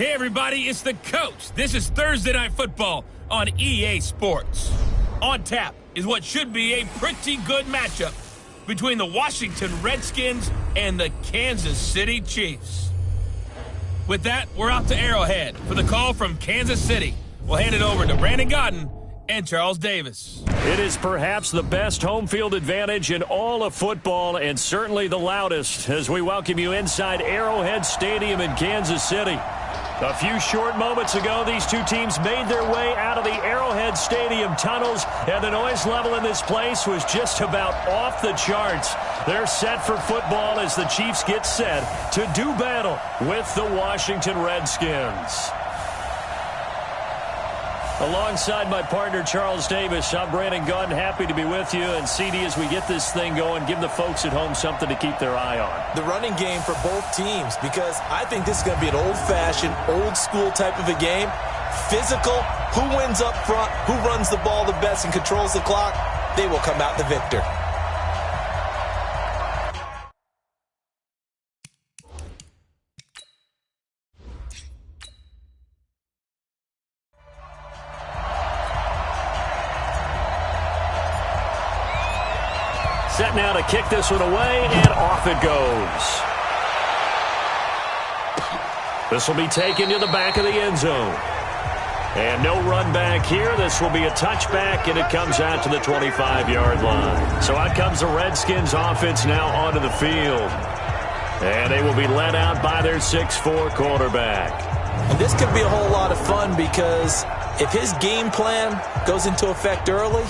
Hey everybody, it's the coach. This is Thursday Night Football on EA Sports. On tap is what should be a pretty good matchup between the Washington Redskins and the Kansas City Chiefs. With that, we're out to Arrowhead for the call from Kansas City. We'll hand it over to Brandon Godden and Charles Davis. It is perhaps the best home field advantage in all of football, and certainly the loudest, as we welcome you inside Arrowhead Stadium in Kansas City. A few short moments ago, these two teams made their way out of the Arrowhead Stadium tunnels, and the noise level in this place was just about off the charts. They're set for football as the Chiefs get set to do battle with the Washington Redskins. Alongside my partner, Charles Davis, I'm Brandon Gunn, happy to be with you. And CD, as we get this thing going, give the folks at home something to keep their eye on. The running game for both teams, because I think this is going to be an old-fashioned, old-school type of a game. Physical, who wins up front, who runs the ball the best and controls the clock, they will come out the victor. Set now to kick this one away, and off it goes. This will be taken to the back of the end zone. And no run back here. This will be a touchback, and it comes out to the 25-yard line. So out comes the Redskins offense now onto the field. And they will be led out by their 6'4 quarterback. And this could be a whole lot of fun, because if his game plan goes into effect early,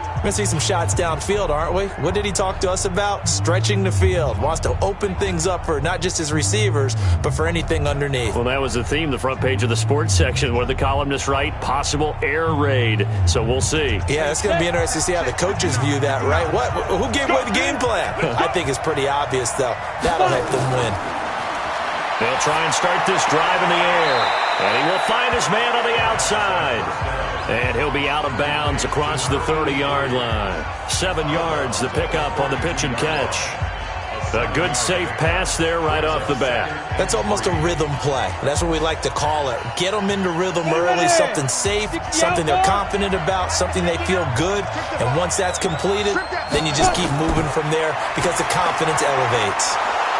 we're going to see some shots downfield, aren't we? What did he talk to us about? Stretching the field. Wants to open things up for not just his receivers, but for anything underneath. Well, that was the theme, the front page of the sports section, where the columnists write, possible air raid. So we'll see. Yeah, it's going to be interesting to see how the coaches view that, right? What? Who gave away the game plan? I think it's pretty obvious, though. That'll help them win. They'll try and start this drive in the air. And he will find his man on the outside. And he'll be out of bounds across the 30-yard line. 7 yards, the pickup on the pitch and catch. A good, safe pass there right off the bat. That's almost a rhythm play. That's what we like to call it. Get them into rhythm early, something safe, something they're confident about, something they feel good. And once that's completed, then you just keep moving from there because the confidence elevates.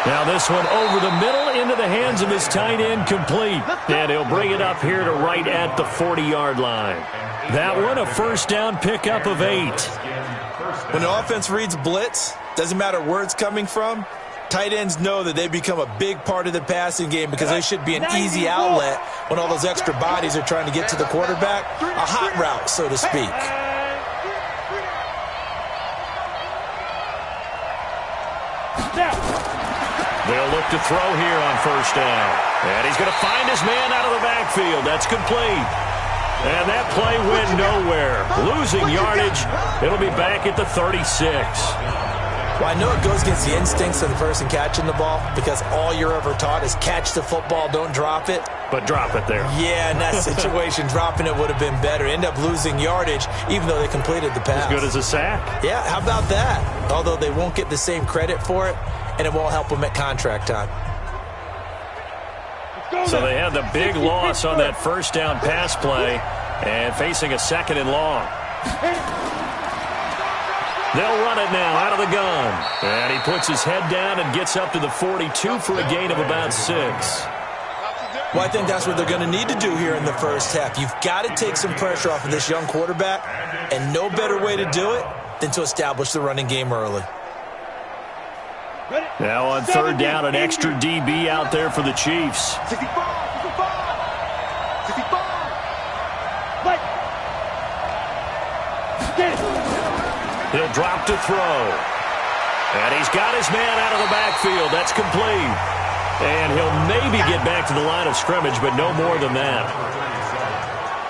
Now this one over the middle into the hands of his tight end, complete. And he'll bring it up here to right at the 40-yard line. That one a first down pickup of 8. When the offense reads blitz, doesn't matter where it's coming from, tight ends know that they become a big part of the passing game because they should be an easy outlet when all those extra bodies are trying to get to the quarterback. A hot route, so to speak. They'll look to throw here on first down. And he's going to find his man out of the backfield. That's complete. And that play went nowhere. Losing yardage. It'll be back at the 36. Well, I know it goes against the instincts of the person catching the ball because all you're ever taught is catch the football, don't drop it. But drop it there. Yeah, in that situation, dropping it would have been better. End up losing yardage, even though they completed the pass. As good as a sack. Yeah, how about that? Although they won't get the same credit for it, and it won't help them at contract time. So they had the big loss on that first down pass play and facing a second and long. They'll run it now out of the gun. And he puts his head down and gets up to the 42 for a gain of about 6. Well, I think that's what they're going to need to do here in the first half. You've got to take some pressure off of this young quarterback, and no better way to do it than to establish the running game early. Now on third down, an extra DB out there for the Chiefs. He'll drop to throw. And he's got his man out of the backfield. That's complete. And he'll maybe get back to the line of scrimmage, but no more than that.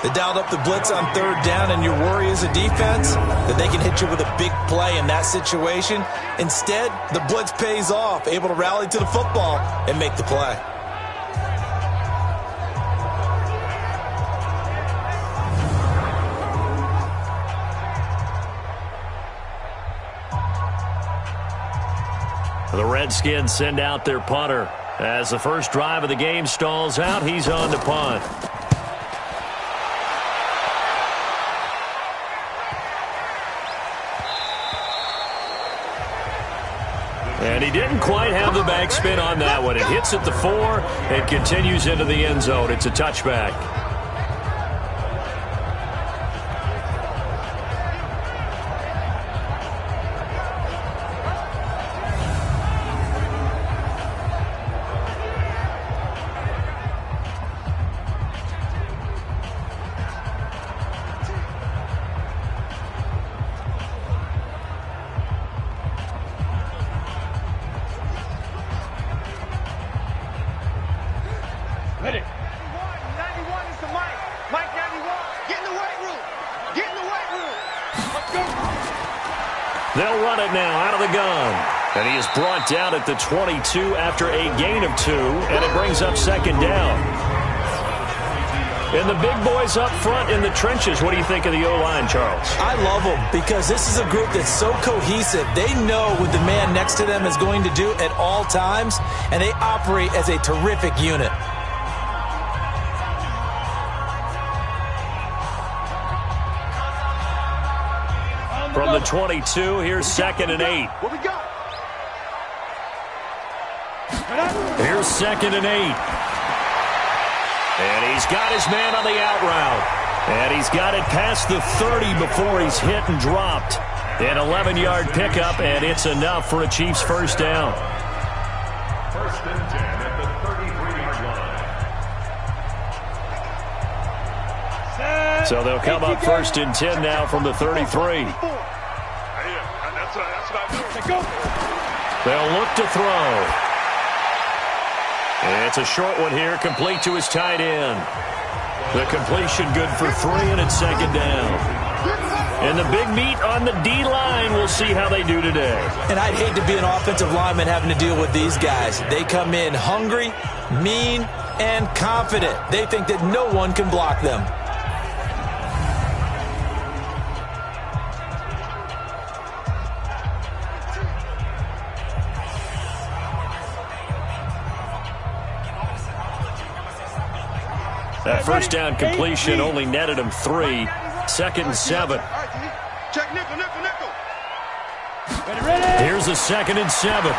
They dialed up the blitz on third down, and your worry as a defense that they can hit you with a big play in that situation. Instead, the blitz pays off, able to rally to the football and make the play. The Redskins send out their punter. As the first drive of the game stalls out, he's on to punt. And he didn't quite have the backspin on that one. It hits at the 4 and continues into the end zone. It's a touchback. Ready. 91 is the mic. Mike 91. Get in the weight room. Get in the weight room. Let's go. They'll run it now out of the gun. And he is brought down at the 22 after a gain of 2, and it brings up second down. And the big boys up front in the trenches. What do you think of the O-line, Charles? I love them because this is a group that's so cohesive. They know what the man next to them is going to do at all times, and they operate as a terrific unit. From the 22, here's 2nd and 8. What we got? Here's 2nd and 8. And he's got his man on the out route. And he's got it past the 30 before he's hit and dropped. An 11-yard pickup, and it's enough for a Chiefs first down. First and 10 at the 33-yard line. So they'll come up first and 10 now from the 33. They'll look to throw. It's a short one here, complete to his tight end. The completion good for 3, and it's second down. And the big meat on the D-line, we'll see how they do today. And I'd hate to be an offensive lineman having to deal with these guys. They come in hungry, mean, and confident. They think that no one can block them. That first down completion only netted him 3. 2nd and 7. Check nickel, nickel, nickel. Here's a 2nd and 7.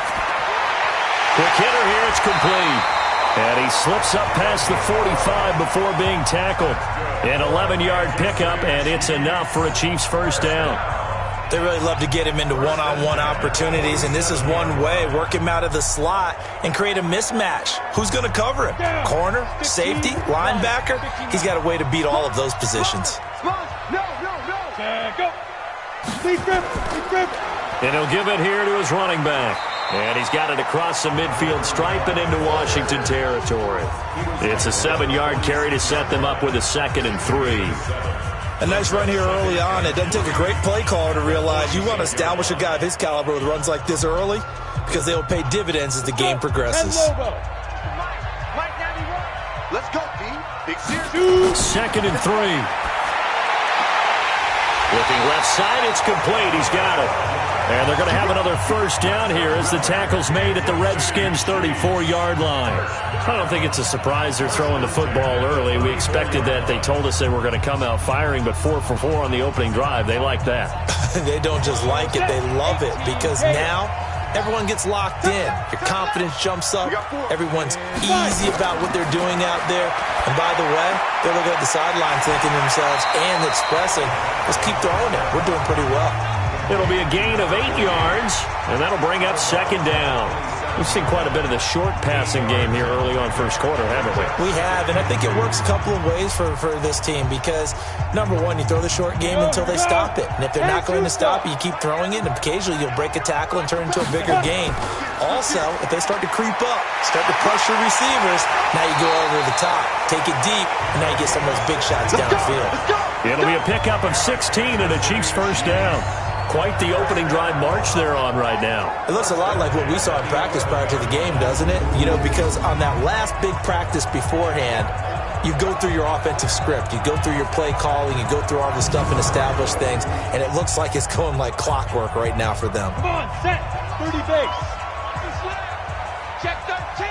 Quick hitter here, it's complete. And he slips up past the 45 before being tackled. An 11-yard pickup, and it's enough for a Chiefs first down. They really love to get him into one-on-one opportunities, and this is one way. Work him out of the slot and create a mismatch. Who's going to cover him? Corner, safety, linebacker? He's got a way to beat all of those positions. No. Go. Deep grip. And he'll give it here to his running back. And he's got it across the midfield stripe and into Washington territory. It's a 7-yard carry to set them up with a 2nd and 3. A nice run here early on. It doesn't take a great play caller to realize you want to establish a guy of his caliber with runs like this early because they will pay dividends as the game progresses. Mike 91. Let's go, team. Big series. 2nd and 3. Looking left side, it's complete. He's got it. And they're going to have another first down here as the tackle's made at the Redskins' 34-yard line. I don't think it's a surprise they're throwing the football early. We expected that. They told us they were going to come out firing, but 4 for 4 on the opening drive. They like that. They don't just like it, they love it because now everyone gets locked in. Your confidence jumps up. Everyone's easy about what they're doing out there. And by the way, they're looking at the sideline thinking to themselves and expressing, let's keep throwing it. We're doing pretty well. It'll be a gain of 8 yards, and that'll bring up second down. We've seen quite a bit of the short passing game here early on first quarter, haven't we? We have, and I think it works a couple of ways for this team because, number one, you throw the short game until they stop it. And if they're not going to stop it, you keep throwing it, and occasionally you'll break a tackle and turn it into a bigger gain. Also, if they start to creep up, start to pressure receivers, now you go over the top, take it deep, and now you get some of those big shots downfield. It'll be a pickup of 16 and a Chiefs first down. Quite the opening drive march they're on right now. It looks a lot like what we saw in practice prior to the game, doesn't it? You know, because on that last big practice beforehand, you go through your offensive script. You go through your play calling. You go through all the stuff and establish things. And it looks like it's going like clockwork right now for them. Come on, set. 30 base. Check 13.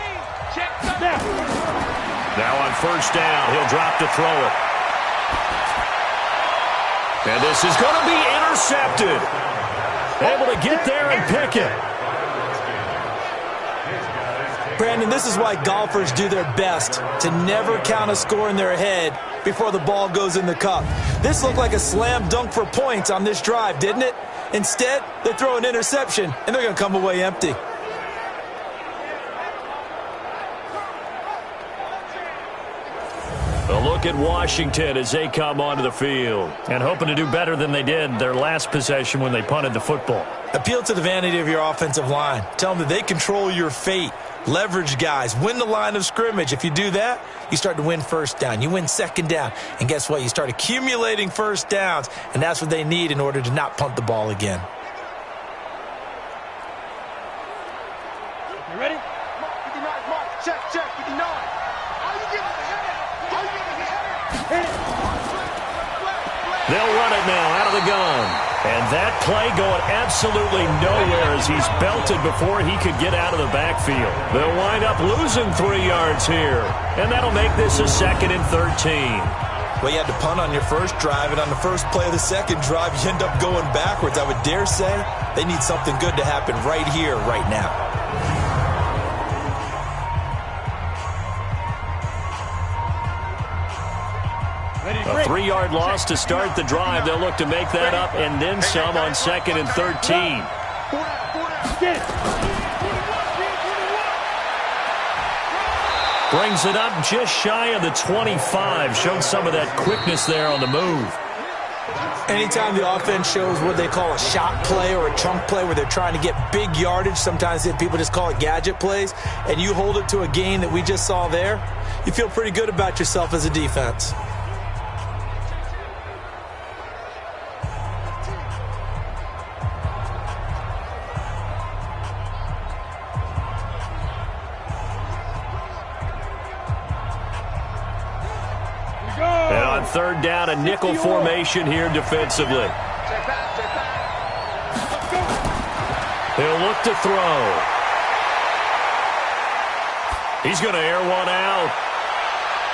Now on first down, he'll drop to throw it. And this is going to be intercepted. Able to get there and pick it. Brandon, this is why golfers do their best to never count a score in their head before the ball goes in the cup. This looked like a slam dunk for points on this drive, didn't it? Instead, they throw an interception, and they're going to come away empty. A look at Washington as they come onto the field. And hoping to do better than they did their last possession when they punted the football. Appeal to the vanity of your offensive line. Tell them that they control your fate. Leverage guys. Win the line of scrimmage. If you do that, you start to win first down. You win second down. And guess what? You start accumulating first downs. And that's what they need in order to not punt the ball again. You ready? 59, mark. Check, 59. All you get is a header. All you get is a header. They'll run it now out of the gun. And that play going absolutely nowhere as he's belted before he could get out of the backfield. They'll wind up losing 3 yards here. And that'll make this a 2nd and 13. Well, you had to punt on your first drive, and on the first play of the second drive, you end up going backwards. I would dare say they need something good to happen right here, right now. A 3-yard loss to start the drive. They'll look to make that up and then some on 2nd and 13. Brings it up just shy of the 25. Showed some of that quickness there on the move. Anytime the offense shows what they call a shot play or a chunk play where they're trying to get big yardage, sometimes people just call it gadget plays, and you hold it to a gain that we just saw there, you feel pretty good about yourself as a defense. And on third down, a nickel formation here defensively. He'll look to throw. He's going to air one out.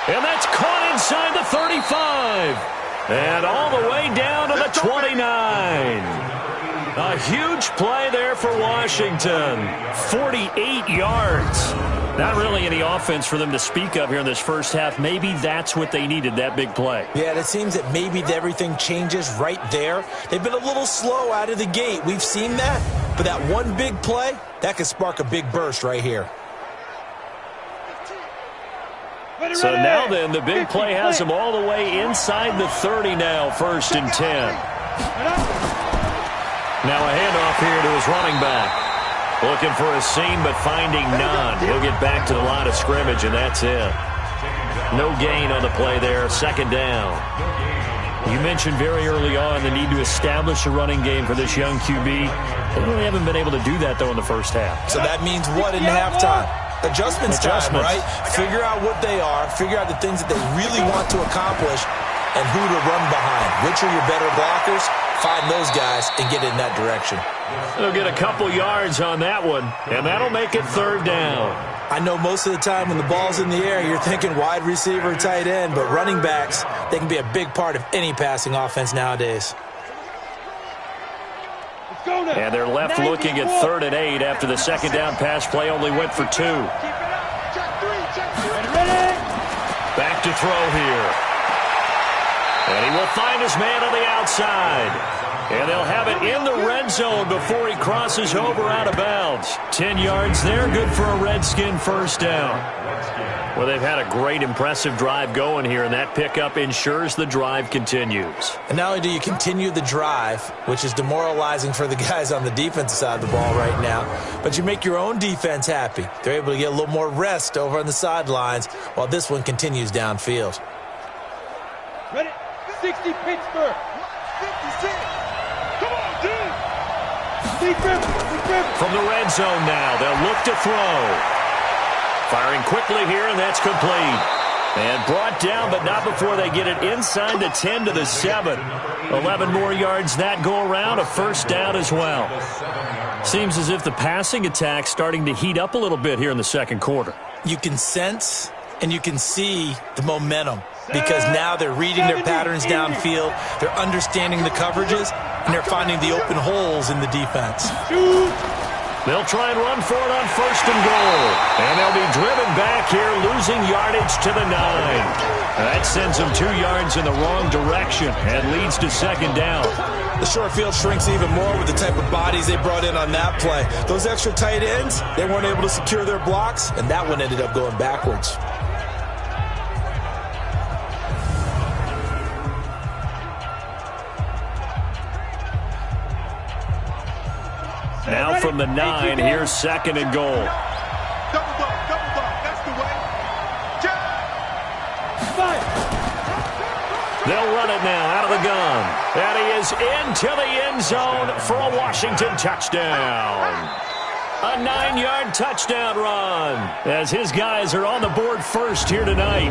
And that's caught inside the 35. And all the way down to the 29. A huge play there for Washington. 48 yards. Not really any offense for them to speak of here in this first half. Maybe that's what they needed, that big play. Yeah, and it seems that maybe everything changes right there. They've been a little slow out of the gate. We've seen that. But that one big play, that could spark a big burst right here. So now then, the big play has them all the way inside the 30 now, 1st and 10. Now a handoff here to his running back. Looking for a seam, but finding none. He'll get back to the line of scrimmage, and that's it. No gain on the play there. 2nd down. You mentioned very early on the need to establish a running game for this young QB. They really haven't been able to do that, though, in the first half. So that means what in halftime? Adjustments time, right? Figure out what they are. Figure out the things that they really want to accomplish and who to run behind. Which are your better blockers? Find those guys and get in that direction. They'll get a couple yards on that one, and that'll make it 3rd down. I know most of the time when the ball's in the air, you're thinking wide receiver, tight end, but running backs, they can be a big part of any passing offense nowadays. And they're left looking at 3rd and 8 after the 2nd down pass play only went for 2. Back to throw here. And he will find his man on the outside. And they'll have it in the red zone before he crosses over out of bounds. 10 yards there, good for a Redskin first down. Well, they've had a great, impressive drive going here, and that pickup ensures the drive continues. And not only do you continue the drive, which is demoralizing for the guys on the defensive side of the ball right now, but you make your own defense happy. They're able to get a little more rest over on the sidelines while this one continues downfield. Ready? 60 Pittsburgh. 56. Come on, dude. From the red zone now, they'll look to throw. Firing quickly here, and that's complete. And brought down, but not before they get it inside the 10 to the 7. 11 more yards that go around, a first down as well. Seems as if the passing attack's starting to heat up a little bit here in the second quarter. You can sense and you can see the momentum because now they're reading their patterns downfield, they're understanding the coverages, and they're finding the open holes in the defense. They'll try and run for it on 1st and goal. And they'll be driven back here, losing yardage to the 9. That sends them 2 yards in the wrong direction and leads to 2nd down. The short field shrinks even more with the type of bodies they brought in on that play. Those extra tight ends, they weren't able to secure their blocks, and that one ended up going backwards. Now from the 9, here's 2nd and goal. Double dog, that's the way. They'll run it now out of the gun. And he is into the end zone for a Washington touchdown. A 9-yard touchdown run as his guys are on the board first here tonight.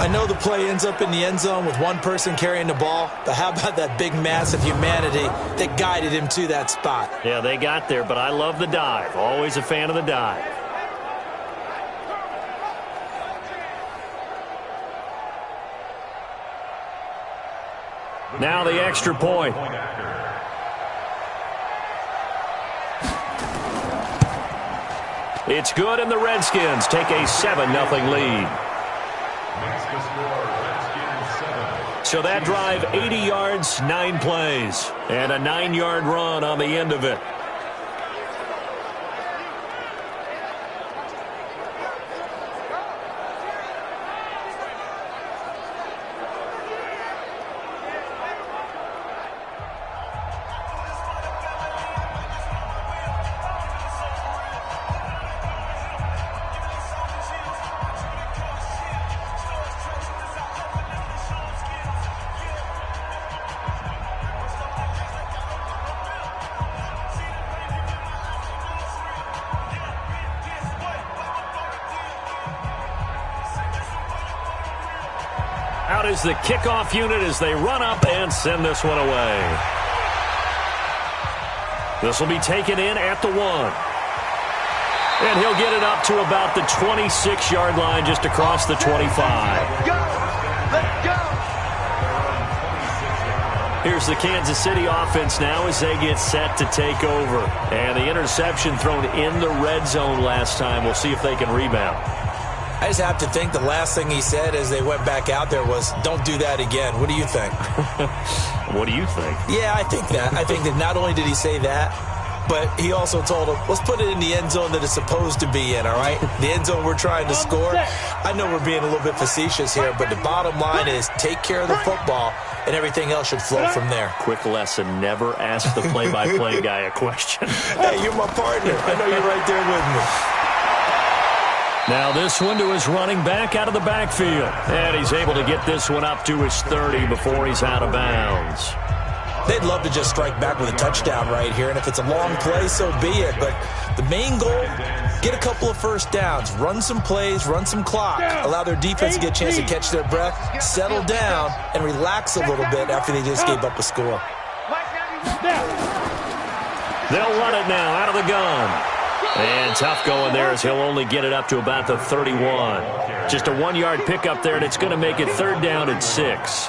I know the play ends up in the end zone with one person carrying the ball, but how about that big mass of humanity that guided him to that spot? Yeah, they got there, but I love the dive. Always a fan of the dive. Now the extra point. It's good, and the Redskins take a 7-0 lead. So that drive, 80 yards, 9 plays, and a 9-yard run on the end of it. Out is the kickoff unit as they run up and send this one away. This will be taken in at the 1. And he'll get it up to about the 26-yard line just across the 25. Let's go! Here's the Kansas City offense now as they get set to take over. And the interception thrown in the red zone last time. We'll see if they can rebound. I just have to think the last thing he said as they went back out there was, don't do that again. What do you think? What do you think? Yeah, I think that. I think that not only did he say that, but he also told him, let's put it in the end zone that it's supposed to be in, all right? The end zone we're trying to score. I know we're being a little bit facetious here, but the bottom line is take care of the football, and everything else should flow from there. Quick lesson, never ask the play-by-play guy a question. Hey, you're my partner. I know you're right there with me. Now this one to his running back out of the backfield. And he's able to get this one up to his 30 before he's out of bounds. They'd love to just strike back with a touchdown right here, and if it's a long play, so be it. But the main goal, get a couple of first downs, run some plays, run some clock, allow their defense to get a chance to catch their breath, settle down, and relax a little bit after they just gave up a score. They'll run it now out of the gun. And tough going there as he'll only get it up to about the 31. Just a 1-yard pickup there, and it's going to make it 3rd down and 6.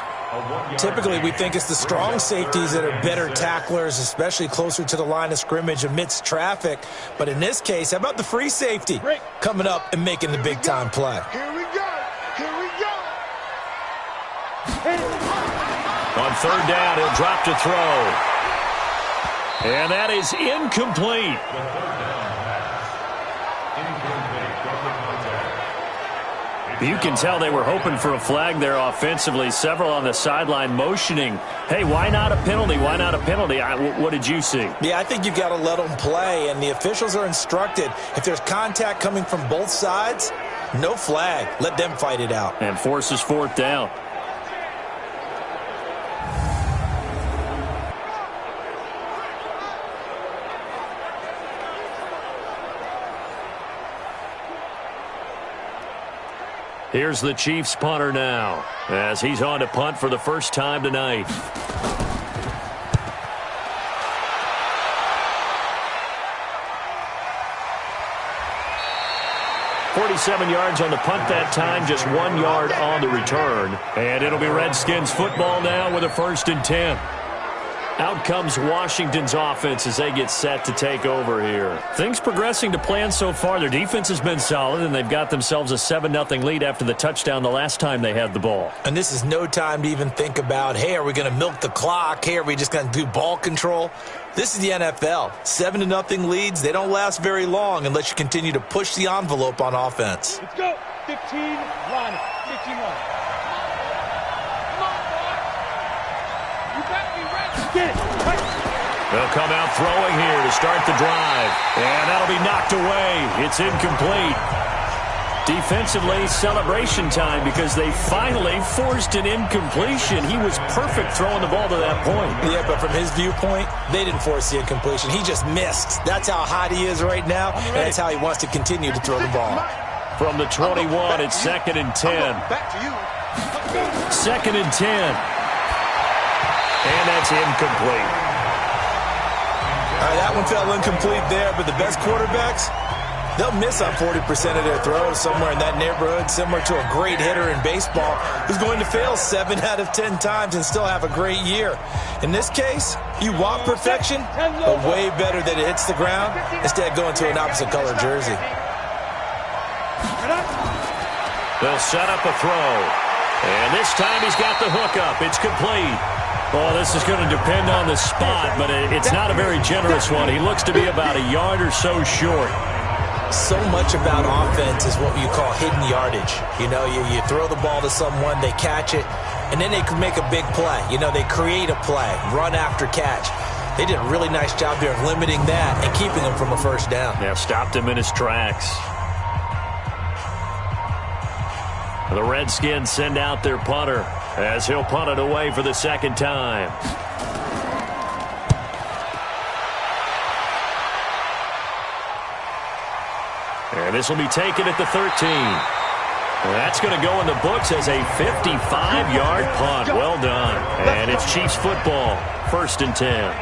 Typically, we think it's the strong safeties that are better tacklers, especially closer to the line of scrimmage amidst traffic. But in this case, how about the free safety coming up and making the big-time play? Here we go. Here we go. On 3rd down, he'll drop to throw. And that is incomplete. You can tell they were hoping for a flag there offensively. Several on the sideline motioning, hey, why not a penalty? Why not a penalty? What did you see? Yeah, I think you've got to let them play, and the officials are instructed. If there's contact coming from both sides, no flag. Let them fight it out. And forces 4th down. Here's the Chiefs punter now as he's on to punt for the first time tonight. For 37 yards on the punt that time, just 1 yard on the return. And it'll be Redskins football now with a 1st and 10. Out comes Washington's offense as they get set to take over here. Things progressing to plan so far. Their defense has been solid, and they've got themselves a 7-0 lead after the touchdown the last time they had the ball. And this is no time to even think about, hey, are we going to milk the clock? Hey, are we just going to do ball control? This is the NFL. 7-0 leads, they don't last very long unless you continue to push the envelope on offense. Let's go. 15, line it. 15, line it. They'll come out throwing here to start the drive. And that'll be knocked away. It's incomplete. Defensively, celebration time because they finally forced an incompletion. He was perfect throwing the ball to that point. Yeah, but from his viewpoint, they didn't force the incompletion. He just missed. That's how hot he is right now, and that's how he wants to continue to throw the ball. From the 21, it's 2nd and 10. Back to you. 2nd and 10. And that's incomplete. All right, that one fell incomplete there, but the best quarterbacks, they'll miss on 40% of their throws, somewhere in that neighborhood, similar to a great hitter in baseball who's going to fail 7 out of 10 times and still have a great year. In this case, you want perfection, but way better that it hits the ground instead of going to an opposite color jersey. They'll set up a throw. And this time he's got the hook up. It's complete. Well, this is going to depend on the spot, but it's not a very generous one. He looks to be about a yard or so short. So much about offense is what you call hidden yardage. You know, you throw the ball to someone, they catch it, and then they can make a big play. You know, they create a play, run after catch. They did a really nice job there of limiting that and keeping him from a first down. Yeah, stopped him in his tracks. The Redskins send out their punter as he'll punt it away for the 2nd time. And this will be taken at the 13. That's going to go in the books as a 55-yard punt. Well done. And it's Chiefs football, 1st and 10.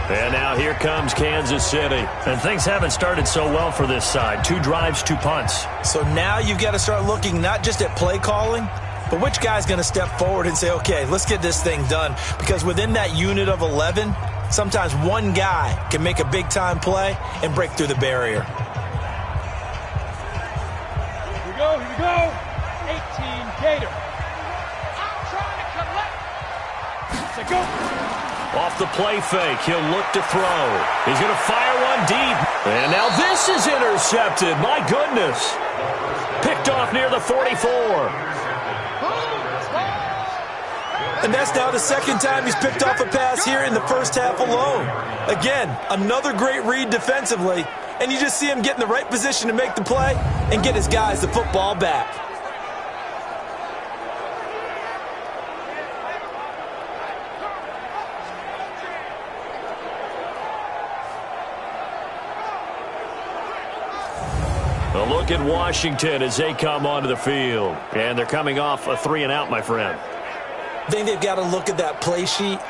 And now here comes Kansas City. And things haven't started so well for this side. 2 drives, 2 punts. So now you've got to start looking not just at play calling, but which guy's going to step forward and say, okay, let's get this thing done. Because within that unit of 11, sometimes one guy can make a big-time play and break through the barrier. Here we go, here we go. 18, Gator. I'm trying to collect. Say go. Off the play fake, he'll look to throw. He's going to fire one deep. And now this is intercepted. My goodness. Picked off near the 44. And that's now the 2nd time he's picked off a pass here in the first half alone. Again, another great read defensively, and you just see him get in the right position to make the play and get his guys the football back. A look at Washington as they come onto the field. And they're coming off a 3-and-out, my friend. I think they've got to look at that play sheet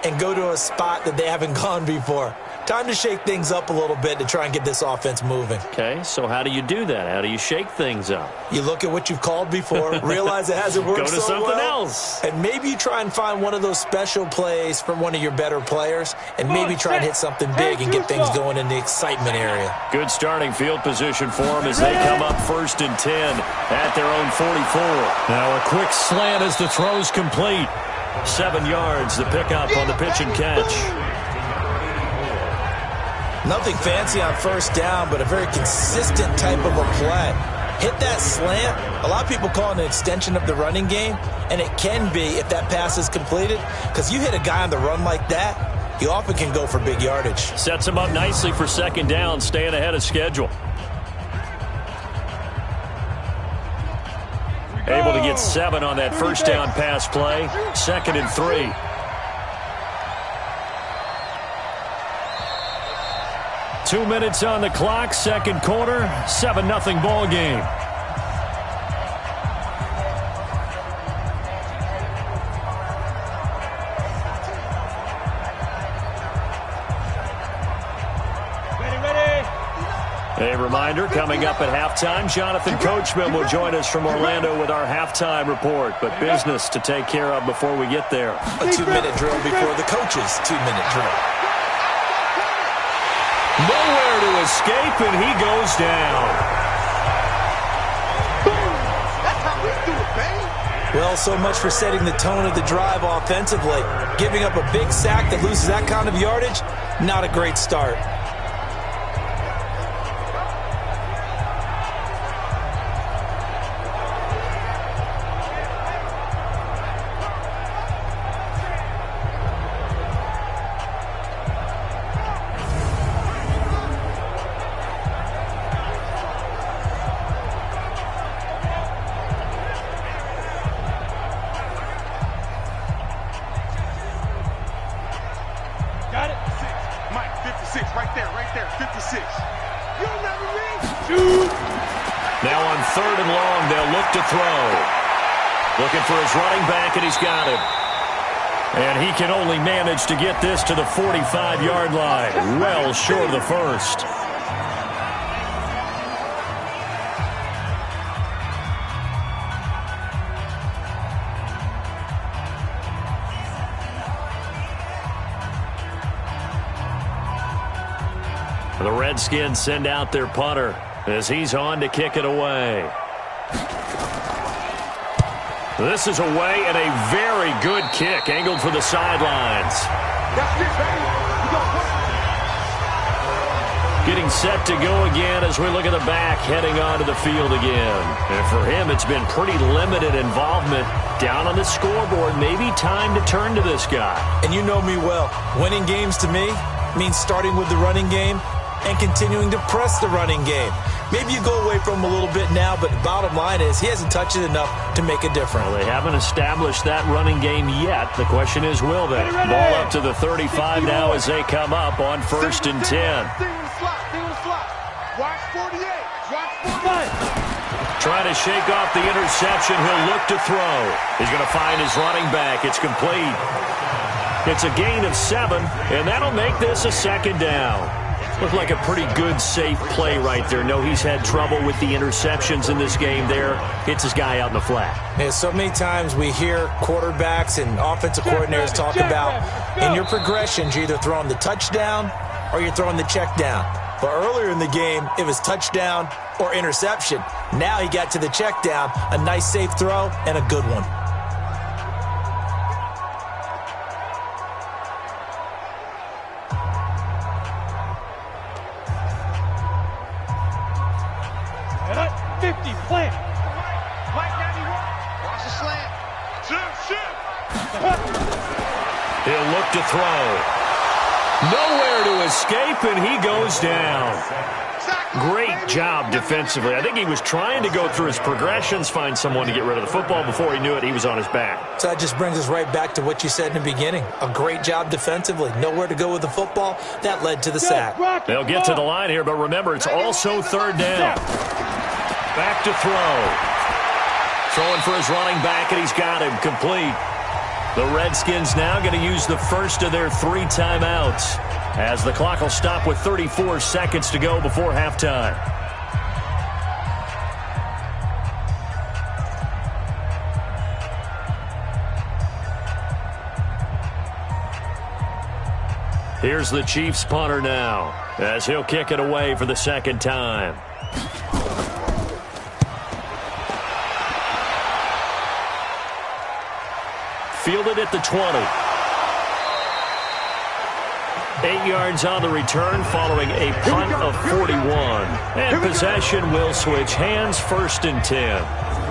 and go to a spot that they haven't gone before. Time to shake things up a little bit to try and get this offense moving. Okay, so how do you do that? How do you shake things up? You look at what you've called before, realize it hasn't worked Go to so something well, else. and maybe you try and find one of those special plays from one of your better players, and maybe try and hit something big and get things going in the excitement area. Good starting field position for them as they come up 1st and 10 at their own 44. Now a quick slant as the throw's complete. 7 yards, the pickup on the pitch and catch. Nothing fancy on first down, but a very consistent type of a play. Hit that slant. A lot of people call it an extension of the running game, and it can be if that pass is completed, because you hit a guy on the run like that, he often can go for big yardage. Sets him up nicely for 2nd down, staying ahead of schedule. Able to get 7 on that first down pass play. 2nd and 3. Two minutes on the clock, 2nd quarter, 7-0 ball game. A reminder, coming up at halftime, Jonathan Coachman will join us from Orlando with our halftime report. But business to take care of before we get there. A 2-minute drill before the coach's 2-minute drill. Nowhere to escape, and he goes down. That's how we do it, baby. Well, so much for setting the tone of the drive offensively. Giving up a big sack that loses that kind of yardage, not a great start. Got it? 6. Mike, 56. Right there, 56. You'll never reach. Shoot. Now on 3rd and long, they'll look to throw. Looking for his running back, and he's got him. And he can only manage to get this to the 45-yard line. Well short of the first. The Redskins send out their punter as he's on to kick it away. This is away and a very good kick, angled for the sidelines. That's it, baby. We go. Getting set to go again as we look at the back, heading onto the field again. And for him, it's been pretty limited involvement. Down on the scoreboard, maybe time to turn to this guy. And you know me well. Winning games to me means starting with the running game and continuing to press the running game. Maybe you go away from him a little bit now, but the bottom line is he hasn't touched it enough to make a difference. Well, they haven't established that running game yet. The question is, will they? Ball up to the 35 now as they come up on 1st and 10. Stay on the slot. Watch 48. Watch 49. Trying to shake off the interception. He'll look to throw. He's going to find his running back. It's complete. It's a gain of 7, and that'll make this a 2nd down. Looked like a pretty good, safe play right there. No, he's had trouble with the interceptions in this game there. Hits his guy out in the flat. And so many times we hear quarterbacks and offensive coordinators talk about in your progressions, you're either throwing the touchdown or you're throwing the check down. But earlier in the game, it was touchdown or interception. Now he got to the check down, a nice safe throw and a good one. Plant. Mike 91. Watch the slant. Shoot. He'll look to throw. Nowhere to escape, and he goes down. Great job defensively. I think he was trying to go through his progressions, find someone to get rid of the football. Before he knew it, he was on his back. So that just brings us right back to what you said in the beginning. A great job defensively. Nowhere to go with the football. That led to the sack. They'll get to the line here, but remember, it's also 3rd down. Back to throw. Throwing for his running back, and he's got him complete. The Redskins now going to use the first of their 3 timeouts as the clock will stop with 34 seconds to go before halftime. Here's the Chiefs punter now as he'll kick it away for the 2nd time. Fielded at the 20. 8 yards on the return following a punt of 41. And possession will switch hands, 1st and 10.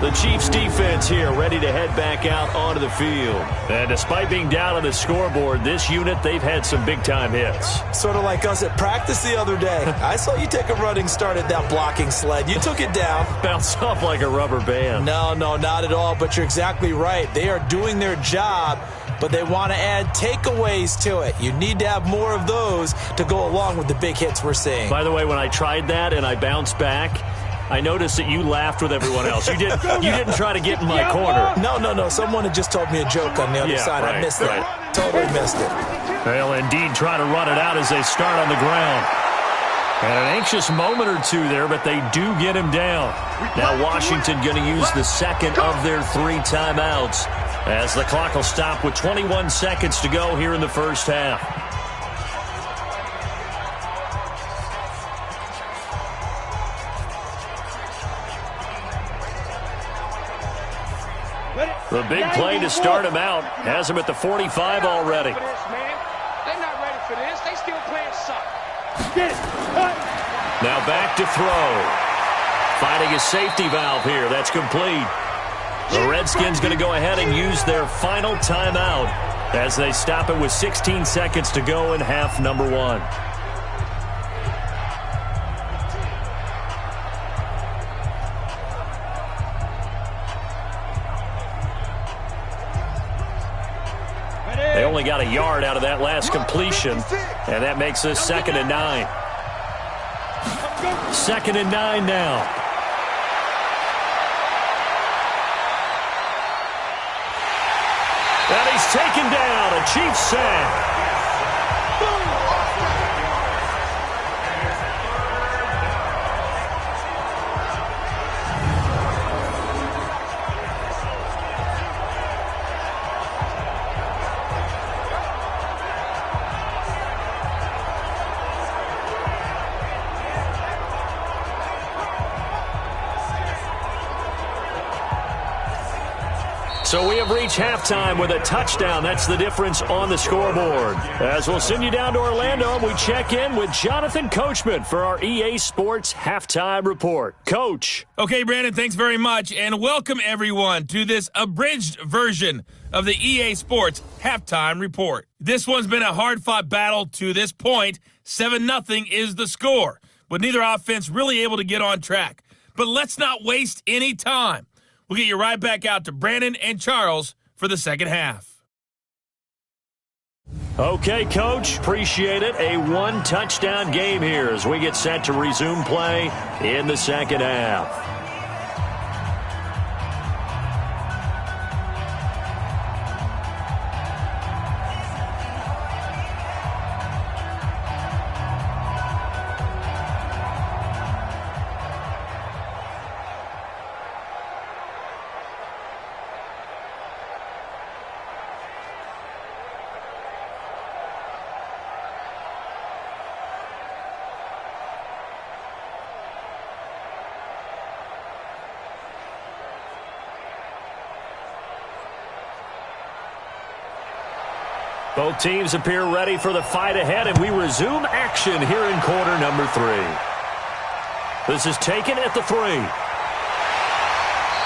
The Chiefs defense here ready to head back out onto the field. And despite being down on the scoreboard, this unit, they've had some big-time hits. Sort of like us at practice the other day. I saw you take a running start at that blocking sled. You took it down. Bounced off like a rubber band. No, not at all, but you're exactly right. They are doing their job, but they want to add takeaways to it. You need to have more of those to go along with the big hits we're seeing. By the way, when I tried that and I bounced back, I noticed that you laughed with everyone else. You didn't try to get in my corner. No. Someone had just told me a joke on the other side. Right, I missed it. Totally missed it. They'll indeed try to run it out as they start on the ground. And an anxious moment or two there, but they do get him down. Now Washington going to use the second of their 3 timeouts as the clock will stop with 21 seconds to go here in the first half. The big play to start him out has him at the 45 already. They're not ready for this. They still playing suck. Now back to throw. Finding a safety valve here. That's complete. The Redskins going to go ahead and use their final timeout as they stop it with 16 seconds to go in half number 1. They only got a yard out of that last completion, and that makes this 2nd and 9. 2nd and 9 now. And he's taken down. A Chiefs sack. So we have reached halftime with a touchdown. That's the difference on the scoreboard. As we'll send you down to Orlando, we check in with Jonathan Coachman for our EA Sports Halftime Report. Coach. Okay, Brandon, thanks very much, and welcome everyone to this abridged version of the EA Sports Halftime Report. This one's been a hard-fought battle to this point. 7-0 is the score, with neither offense really able to get on track. But let's not waste any time. We'll get you right back out to Brandon and Charles for the second half. Okay, Coach. Appreciate it. A 1-touchdown game here as we get set to resume play in the second half. Both teams appear ready for the fight ahead, and we resume action here in quarter number 3. This is taken at the 3.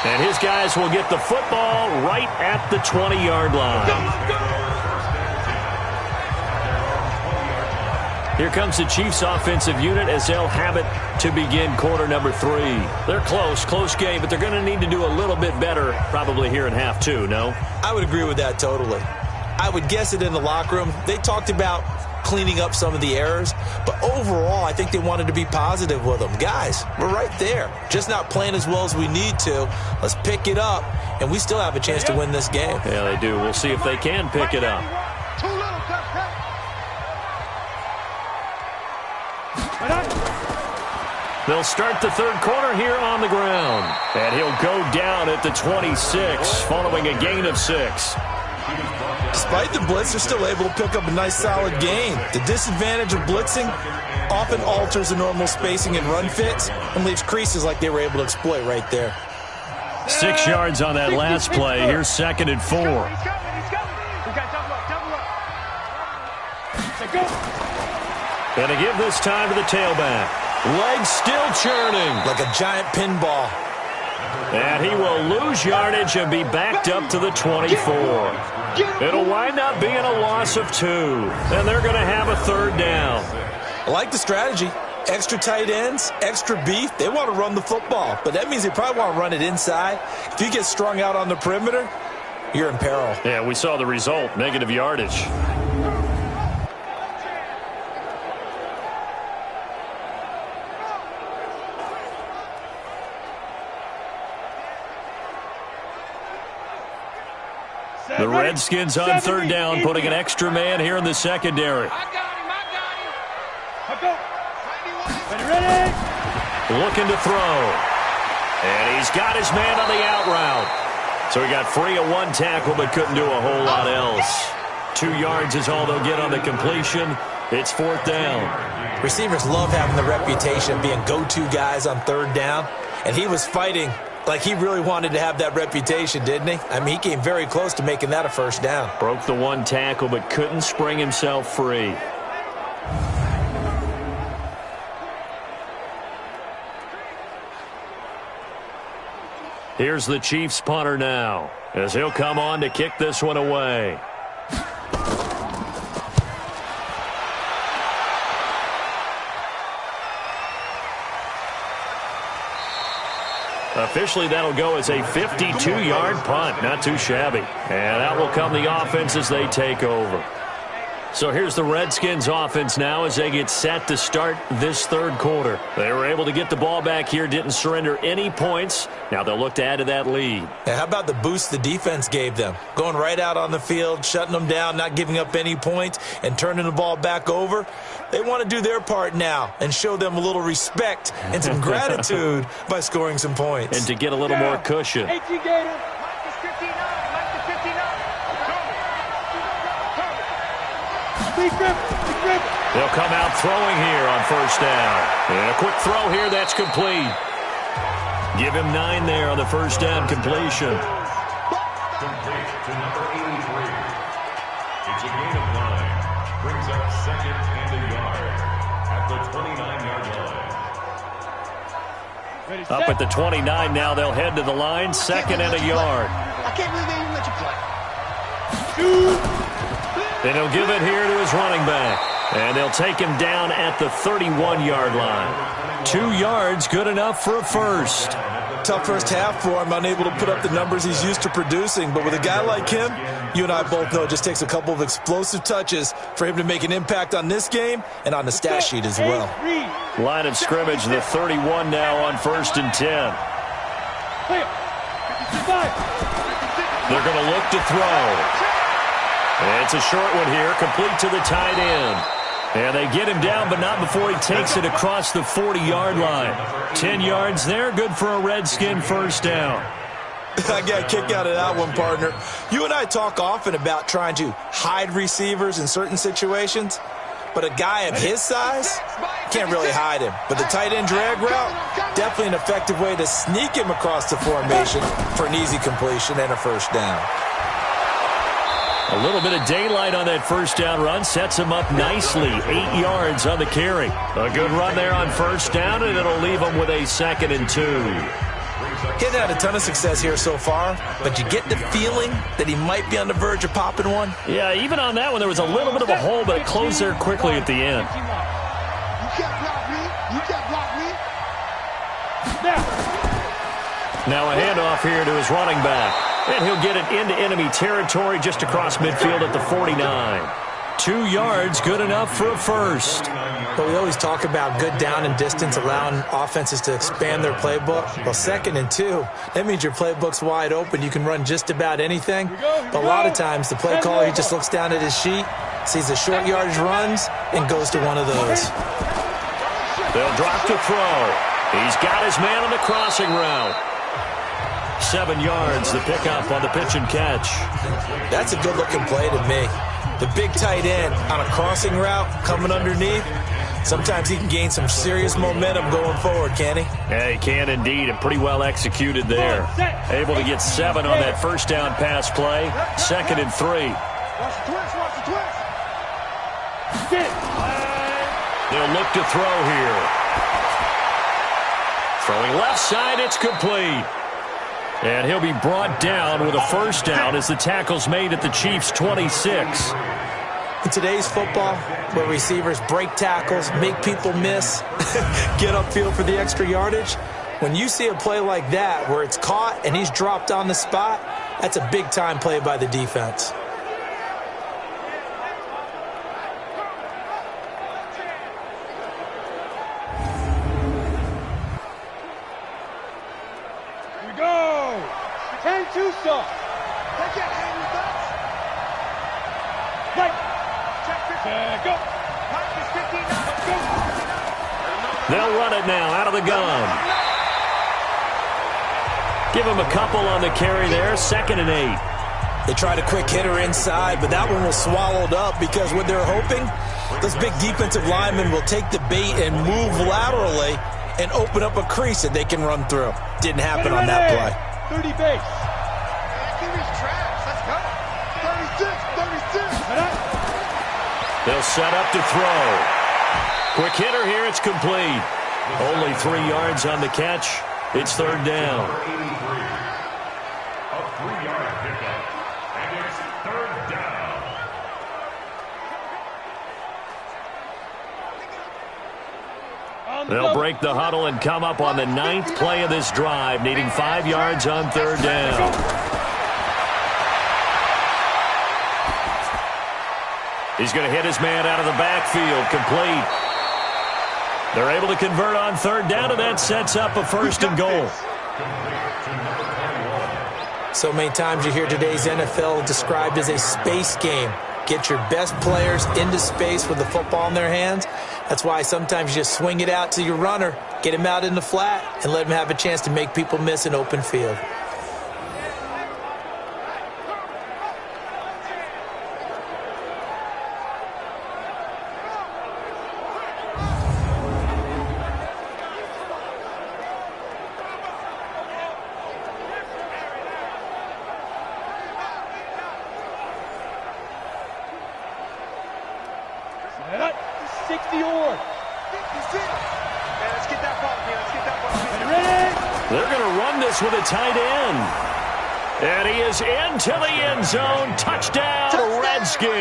And his guys will get the football right at the 20-yard line. Here comes the Chiefs offensive unit as they'll have it to begin quarter number 3. They're close game, but they're going to need to do a little bit better probably here in half 2, no? I would agree with that totally. I would guess it in the locker room. They talked about cleaning up some of the errors, but overall, I think they wanted to be positive with them. Guys, we're right there. Just not playing as well as we need to. Let's pick it up, and we still have a chance to win this game. Yeah, they do. We'll see if they can pick it up. They'll start the third quarter here on the ground, and he'll go down at the 26 following a gain of 6. Despite the blitz, they're still able to pick up a nice solid gain. The disadvantage of blitzing often alters the normal spacing and run fits and leaves creases like they were able to exploit right there. 6 yards on that last play. Here's 2nd and 4. And to give this time to the tailback. Legs still churning. Like a giant pinball. And he will lose yardage and be backed up to the 24. It'll wind up being a loss of 2. And they're going to have a third down. I like the strategy. Extra tight ends, extra beef. They want to run the football, but that means they probably want to run it inside. If you get strung out on the perimeter, you're in peril. Yeah, we saw the result, negative yardage. The Redskins on third down, putting an extra man here in the secondary. I got him. Ready? Looking to throw. And he's got his man on the out route. So he got free of one tackle but couldn't do a whole lot else. 2 yards is all they'll get on the completion. It's 4th down. Receivers love having the reputation of being go-to guys on 3rd down. And he was fighting like he really wanted to have that reputation, didn't he? I mean, he came very close to making that a 1st down. Broke the one tackle but couldn't spring himself free. Here's the Chiefs punter now, as he'll come on to kick this one away. Officially, that'll go as a 52-yard punt. Not too shabby. And that will come the offense as they take over. So here's the Redskins offense now as they get set to start this 3rd quarter. They were able to get the ball back here, didn't surrender any points. Now they'll look to add to that lead. How about the boost the defense gave them? Going right out on the field, shutting them down, not giving up any points, and turning the ball back over. They want to do their part now and show them a little respect and some gratitude by scoring some points. And to get a little more cushion. They'll come out throwing here on 1st down. And a quick throw here, that's complete. Give him 9 there on the 1st down completion. Complete to number 83. It's a gain of 9. Brings up 2nd and a yard at the 29-yard line. Up at the 29 now, they'll head to the line. 2nd and a yard. I can't believe they even let you play. And he'll give it here to his running back. And they'll take him down at the 31-yard line. 2 yards, good enough for a first. Tough first half for him, unable to put up the numbers he's used to producing. But with a guy like him, you and I both know it just takes a couple of explosive touches for him to make an impact on this game and on the stat sheet as well. Line of scrimmage, the 31 now on 1st and 10. They're going to look to throw. And it's a short one here, complete to the tight end. And they get him down, but not before he takes it across the 40-yard line. 10 yards there, good for a Redskin 1st down. I got a kick out of that one, partner. You and I talk often about trying to hide receivers in certain situations, but a guy of his size can't really hide him. But the tight end drag route, definitely an effective way to sneak him across the formation for an easy completion and a 1st down. A little bit of daylight on that 1st down run sets him up nicely. 8 yards on the carry. A good run there on 1st down, and it'll leave him with a 2nd and 2. Getting had a ton of success here so far, but you get the feeling that he might be on the verge of popping one. Yeah, even on that one, there was a little bit of a hole, but it closed there quickly at the end. You can't block me. You can't block me. Now a handoff here to his running back. And he'll get it into enemy territory just across midfield at the 49. 2 yards, good enough for a first. But we always talk about good down and distance, allowing offenses to expand their playbook. Well, 2nd and 2, that means your playbook's wide open. You can run just about anything. But a lot of times, the play caller, he just looks down at his sheet, sees the short yardage runs, and goes to one of those. They'll drop to throw. He's got his man on the crossing route. 7 yards, the pickup on the pitch and catch. That's a good-looking play to me. The big tight end on a crossing route coming underneath. Sometimes he can gain some serious momentum going forward, can he? Yeah, he can indeed, and pretty well executed there. Able to get 7 on that 1st down pass play. 2nd and 3. Watch the twist. Watch the twist. They'll look to throw here. Throwing left side, it's complete. And he'll be brought down with a 1st down as the tackle's made at the Chiefs' 26. In today's football, where receivers break tackles, make people miss, get upfield for the extra yardage, when you see a play like that where it's caught and he's dropped on the spot, that's a big-time play by the defense. They'll run it now out of the gun. Give him a couple on the carry there. 2nd and 8. They tried a quick hitter inside, but that one was swallowed up because what they're hoping, those big defensive linemen will take the bait and move laterally and open up a crease that they can run through. Didn't happen on that play. 30 base. QB's trash. Let's go. 36. They'll set up to throw. Quick hitter here. It's complete. Only 3 yards on the catch. It's 3rd down. A 3-yard pickup. And it's 3rd down. They'll break the huddle and come up on the 9th play of this drive, needing 5 yards on 3rd down. He's going to hit his man out of the backfield, complete. They're able to convert on 3rd down, and that sets up a 1st and goal. So many times you hear today's NFL described as a space game. Get your best players into space with the football in their hands. That's why sometimes you just swing it out to your runner, get him out in the flat, and let him have a chance to make people miss an open field. With a tight end. And he is into the end zone. Touchdown, Redskins.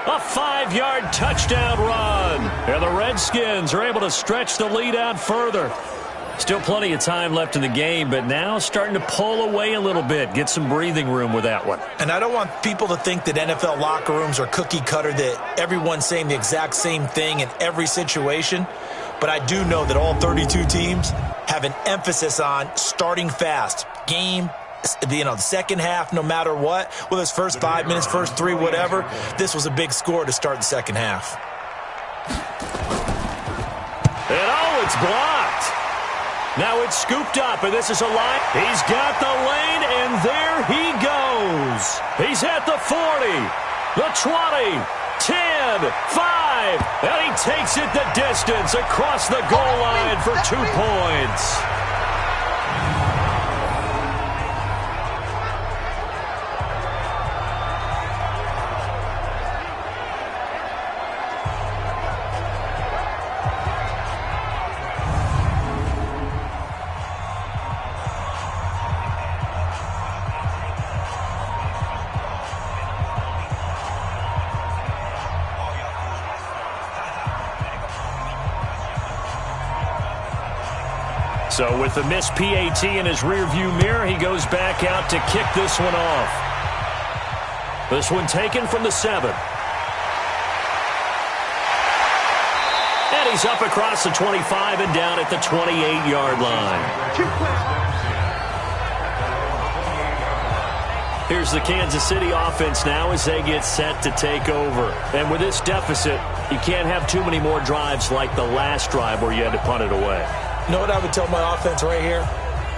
A 5-yard touchdown run. And the Redskins are able to stretch the lead out further. Still plenty of time left in the game, but now starting to pull away a little bit. Get some breathing room with that one. And I don't want people to think that NFL locker rooms are cookie cutter, that everyone's saying the exact same thing in every situation. But I do know that all 32 teams have an emphasis on starting fast. Game, the second half, no matter what, whether it's first 5 minutes, first 3, whatever, this was a big score to start the second half. And it's blocked. Now it's scooped up, and this is a line. He's got the lane, and there he goes. He's at the 40, the 20, 10, 5, and he takes it the distance across the goal line for 2 points. So with the missed PAT in his rearview mirror, he goes back out to kick this one off. This one taken from the 7. And he's up across the 25 and down at the 28-yard line. Here's the Kansas City offense now as they get set to take over. And with this deficit, you can't have too many more drives like the last drive where you had to punt it away. You know what I would tell my offense right here?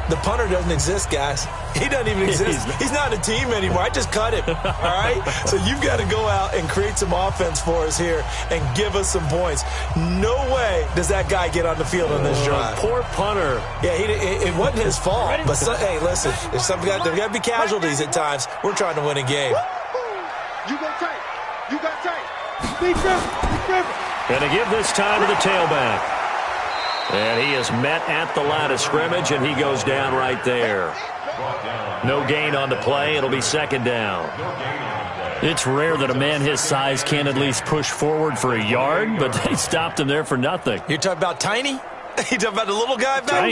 The punter doesn't exist, guys. He doesn't even exist. He's not a team anymore. I just cut him, all right? So you've got to go out and create some offense for us here and give us some points. No way does that guy get on the field on this drive. Poor punter. Yeah, it wasn't his fault. But, hey, listen, there's got to be casualties at times. We're trying to win a game. You go tight. You got tight. Be careful. And to give this time to the tailback. And he is met at the line of scrimmage, and he goes down right there. No gain on the play. It'll be 2nd down. It's rare that a man his size can't at least push forward for a yard, but they stopped him there for nothing. You're talking about Tiny? You talking about the little guy back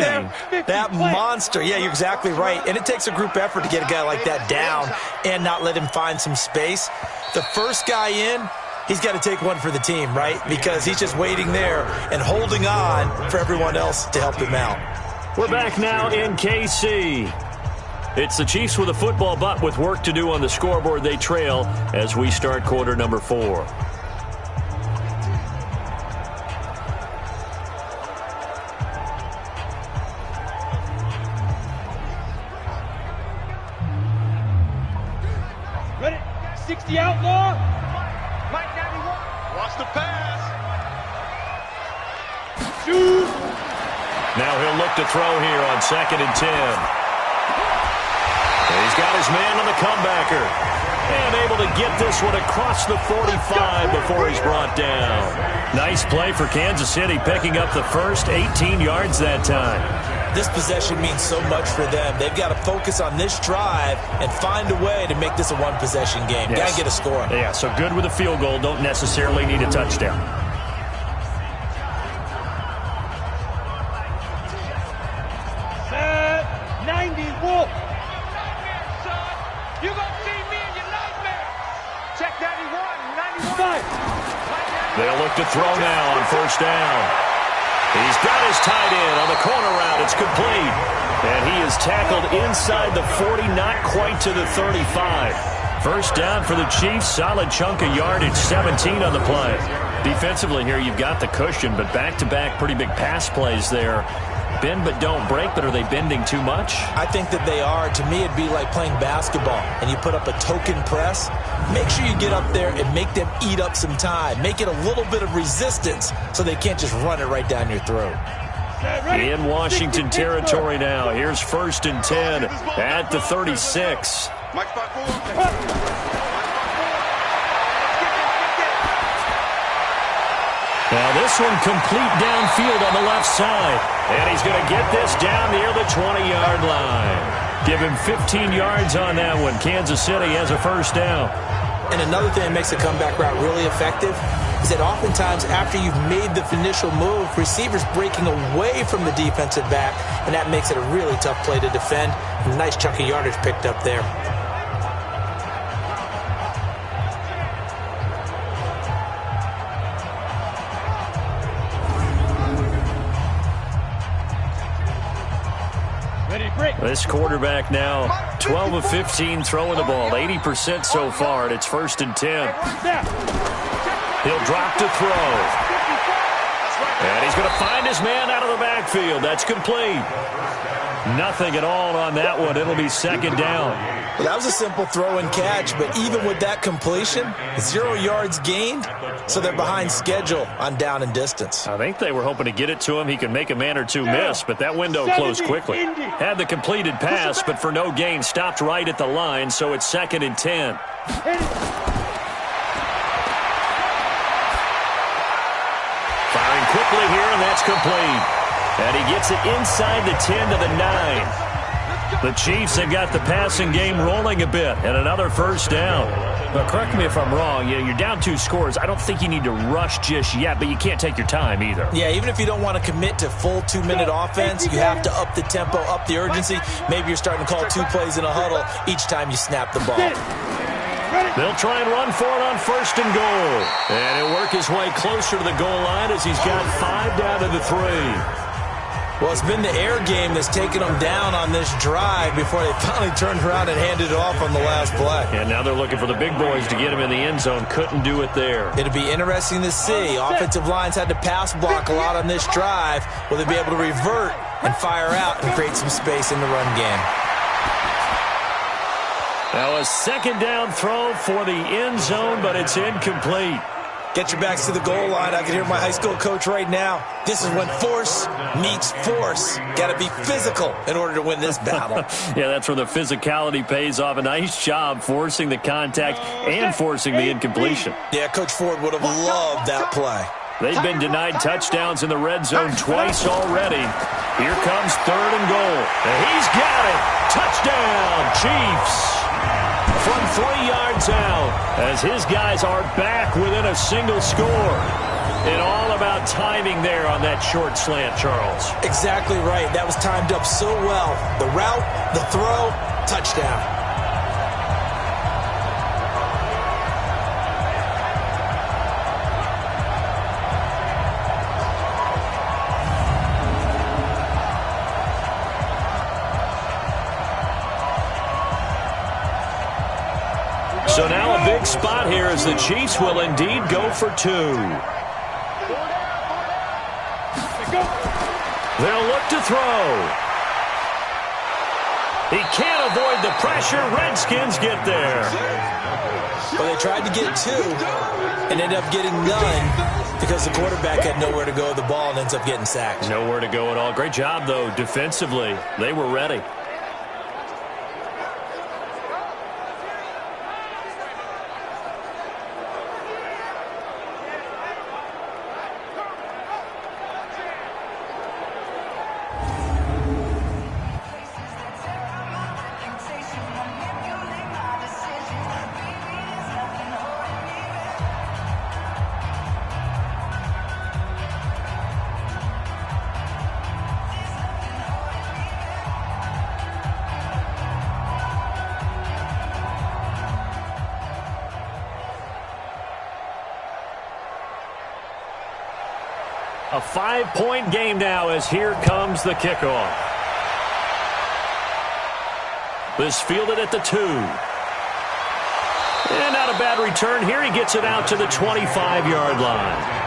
there? That monster. Yeah, you're exactly right. And it takes a group effort to get a guy like that down and not let him find some space. The first guy in, he's got to take one for the team, right? Because he's just waiting there and holding on for everyone else to help him out. We're back now in KC. It's the Chiefs with a football, but with work to do on the scoreboard, they trail as we start quarter number 4. Now he'll look to throw here on 2nd and 10. He's got his man on the comebacker. And able to get this one across the 45 before he's brought down. Nice play for Kansas City, picking up the first 18 yards that time. This possession means so much for them. They've got to focus on this drive and find a way to make this a one-possession game. Yes. Got to get a score. Yeah, so good with a field goal. Don't necessarily need a touchdown. Set 90 Wolf. You gonna see me in your nightmare. Check 91, 91. They'll look to throw now on 1st down. He's got his tight end on the corner route. It's complete. And he is tackled inside the 40, not quite to the 35. 1st down for the Chiefs. Solid chunk of yardage, 17 on the play. Defensively here, you've got the cushion, but back-to-back pretty big pass plays there. Bend but don't break, but are they bending too much? I think that they are. To me, it'd be like playing basketball, and you put up a token press. Make sure you get up there and make them eat up some time. Make it a little bit of resistance so they can't just run it right down your throat. In Washington territory now. Here's 1st and 10 at the 36. Now this one complete downfield on the left side. And he's going to get this down near the 20-yard line. Give him 15 yards on that one. Kansas City has a 1st down. And another thing that makes a comeback route really effective is that oftentimes after you've made the initial move, receivers breaking away from the defensive back, and that makes it a really tough play to defend. And a nice chunk of yardage picked up there. This quarterback now 12 of 15 throwing the ball, 80% so far, and it's 1st and 10. He'll drop to throw. And he's going to find his man out of the backfield. That's complete. Nothing at all on that one. It'll be 2nd down. Well, that was a simple throw and catch, but even with that completion, 0 yards gained, so they're behind schedule on down and distance. I think they were hoping to get it to him. He can make a man or two miss, but that window closed quickly. Had the completed pass, but for no gain, stopped right at the line, so it's 2nd and 10. Firing quickly here, and that's complete. And he gets it inside the 10 to the 9. The Chiefs have got the passing game rolling a bit, and another 1st down. But correct me if I'm wrong, you're down 2 scores. I don't think you need to rush just yet, but you can't take your time either. Yeah, even if you don't want to commit to full 2-minute offense, you have to up the tempo, up the urgency. Maybe you're starting to call 2 plays in a huddle each time you snap the ball. They'll try and run for it on 1st and goal. And he'll work his way closer to the goal line as he's got 5 down to the 3. Well, it's been the air game that's taken them down on this drive before they finally turned around and handed it off on the last play. And now they're looking for the big boys to get him in the end zone. Couldn't do it there. It'll be interesting to see. Offensive lines had to pass block a lot on this drive. Will they be able to revert and fire out and create some space in the run game? Now a 2nd down throw for the end zone, but it's incomplete. Get your backs to the goal line. I can hear my high school coach right now. This is when force meets force. Got to be physical in order to win this battle. Yeah, that's where the physicality pays off. A nice job forcing the contact and forcing the incompletion. Yeah, Coach Ford would have loved that play. They've been denied touchdowns in the red zone twice already. Here comes 3rd and goal. And he's got it. Touchdown, Chiefs. From 3 yards out, as his guys are back within a single score. And all about timing there on that short slant, Charles. Exactly right. That was timed up so well. The route, the throw, touchdown. So now a big spot here as the Chiefs will indeed go for 2. They'll look to throw. He can't avoid the pressure. Redskins get there. Well, they tried to get 2 and ended up getting none because the quarterback had nowhere to go with the ball and ends up getting sacked. Nowhere to go at all. Great job, though, defensively. They were ready. A 5-point game now as here comes the kickoff. This fielded at the 2. And not a bad return here. He gets it out to the 25-yard line.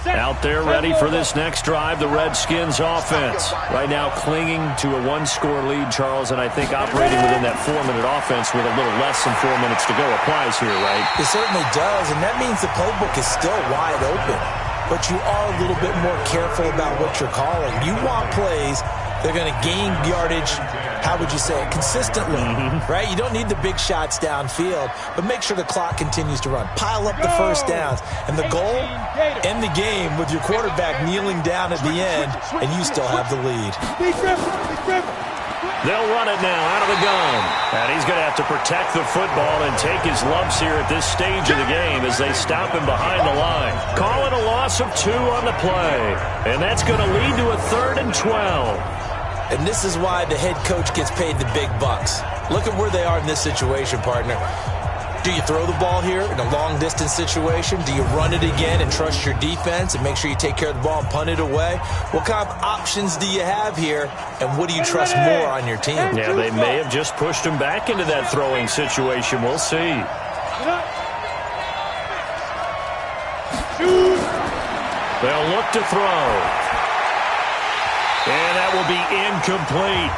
Out there ready for this next drive, the Redskins offense. Right now clinging to a 1-score lead, Charles, and I think operating within that 4-minute offense with a little less than 4 minutes to go applies here, right? It certainly does, and that means the playbook is still wide open. But you are a little bit more careful about what you're calling. You want plays that are going to gain yardage, how would you say it, consistently, right? You don't need the big shots downfield, but make sure the clock continues to run. Pile up the first downs. And the goal, end the game with your quarterback kneeling down at the end, and you still have the lead. They'll run it now out of the gun. And he's going to have to protect the football and take his lumps here at this stage of the game as they stop him behind the line. Call it a loss of 2 on the play. And that's going to lead to a 3rd and 12. And this is why the head coach gets paid the big bucks. Look at where they are in this situation, partner. Do you throw the ball here in a long-distance situation? Do you run it again and trust your defense and make sure you take care of the ball and punt it away? What kind of options do you have here, and what do you trust more on your team? Yeah, they may have just pushed him back into that throwing situation. We'll see. They'll look to throw. And that will be incomplete.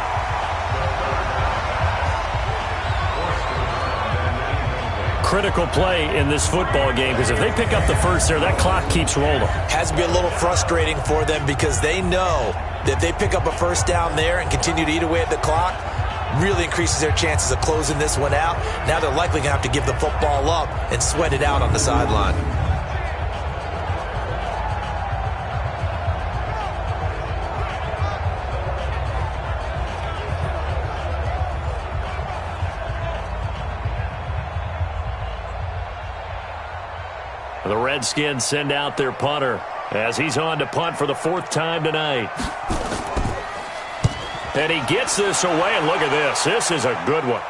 Critical play in this football game, because if they pick up the first there, that clock keeps rolling. Has to be a little frustrating for them because they know that if they pick up a first down there and continue to eat away at the clock, really increases their chances of closing this one out. Now they're likely going to have to give the football up and sweat it out on the sideline. The Redskins send out their punter as he's on to punt for the 4th time tonight. And he gets this away, and look at this. This is a good one.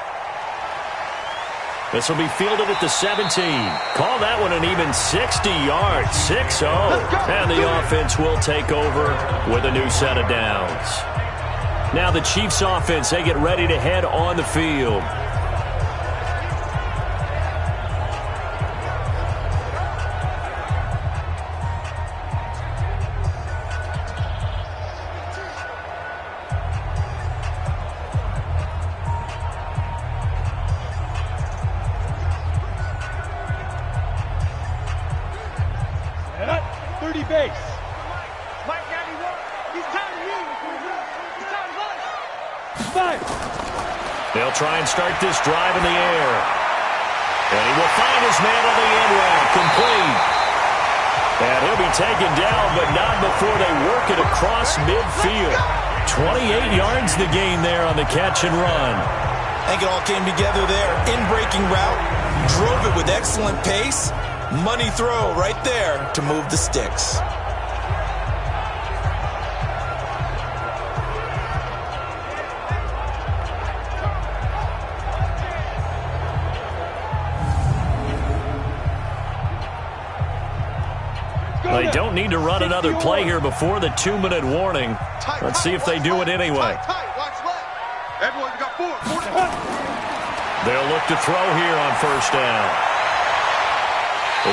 This will be fielded at the 17. Call that one an even 60 yards, 6-0. And the offense will take over with a new set of downs. Now the Chiefs offense, they get ready to head on the field. They'll try and start this drive in the air. And he will find his man on the end route, complete. And he'll be taken down, but not before they work it across midfield. 28 yards the gain there on the catch and run. I think it all came together there. In-breaking route, drove it with excellent pace. Money throw right there to move the sticks. don't need to run another play here before the 2-minute warning. Let's see if they do it anyway. Everyone, you got 4. They'll look to throw here on first down.